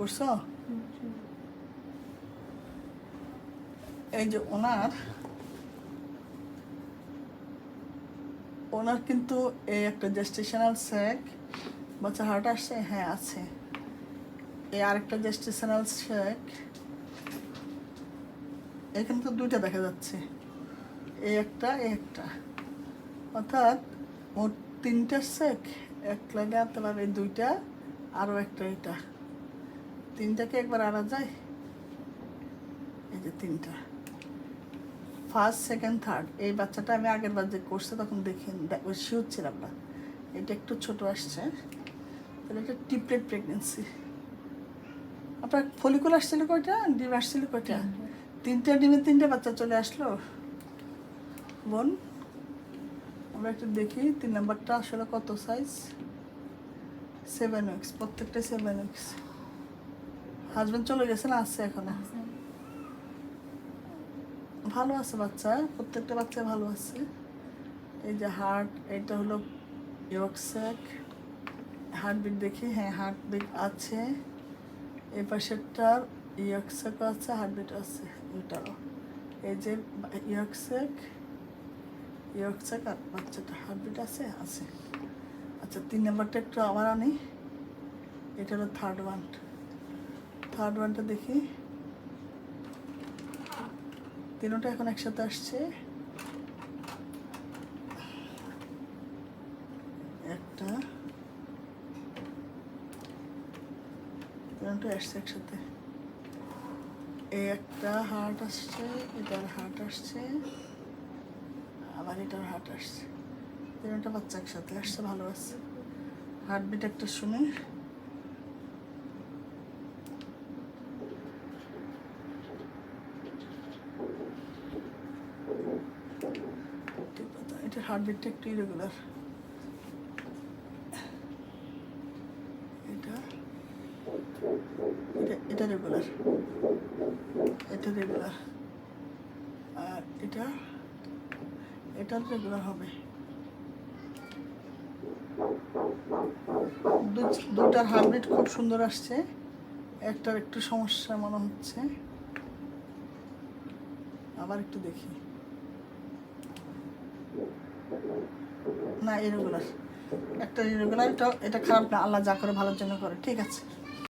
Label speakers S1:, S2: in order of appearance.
S1: করছো? এই যে ওনার কিন্তু এই একটা জেস্টেশনাল স্যাক, বাচ্চা হার্ট আসছে, হ্যাঁ আছে। এই আরেকটা জেস্টেশনাল স্যাক, এখানে তো দুইটা দেখা যাচ্ছে, এই একটা অর্থাৎ মোট 3টা স্যাক এক লাগে আনতে পারবে, এই 2টা আরও একটা, এটা 3টাকে একবার আনা যায়। এই যে 3টা, ফার্স্ট সেকেন্ড থার্ড। এই বাচ্চাটা আমি আগের বার যে করছে তখন শিওর ছিলাম না, এটা একটু ছোট আসছে, তাহলে এটা ট্রিপলেট প্রেগনেন্সি। আপনার ফলিকুল আসছিল কয়টা, ডিম আসছিল কয়টা? 3টা ডিমের 3টে বাচ্চা চলে আসলো বোন। আমরা একটু দেখি 3 নাম্বারটা আসলে কত সাইজ। 7 উইকস, প্রত্যেকটা 7 উইকস। হাজবেন্ড চলে গেছে না আছে এখনো? ভালো আছে বাচ্চা, প্রত্যেকটা বাচ্চা ভালো আছে। এই যে হার্ট, এটা হলো ইয়ক স্যাক, হার্টবিট দেখি, হ্যাঁ হার্টবিট আছে। এই পাশেরটার ইয়ক স্যাকও আছে, হার্টবিট আছে ওইটারও। এই যে ইয়ক স্যাক আর বাচ্চাটা হার্টবিট আছে। আচ্ছা 3 নাম্বারটা একটু আবার আনি, এটা হলো থার্ড ওয়ানটা দেখি। 3টা এখন একসাথে আসছে, একটা 3টা আসছে একসাথে। এই একটা হার্ট আসছে, এটার হার্ট আসছে, আবার এটার হার্ট আসছে। 3টা বাচ্চা একসাথে আসছে, ভালো আছে। হার্টবিট একটা শুনে, এটার হার্টবিটটা একটু ইরেগুলার। এটা রেগুলার, আর এটা রেগুলার হবে। দুটার হার্টবিট খুব সুন্দর আসছে, একটার একটু সমস্যা মনে হচ্ছে। আবার একটু দেখি, না ইরেগুলার, একটা ইরেগুলার। এটা খারাপ না, আল্লাহ যা করে ভালোর জন্য করে, ঠিক আছে।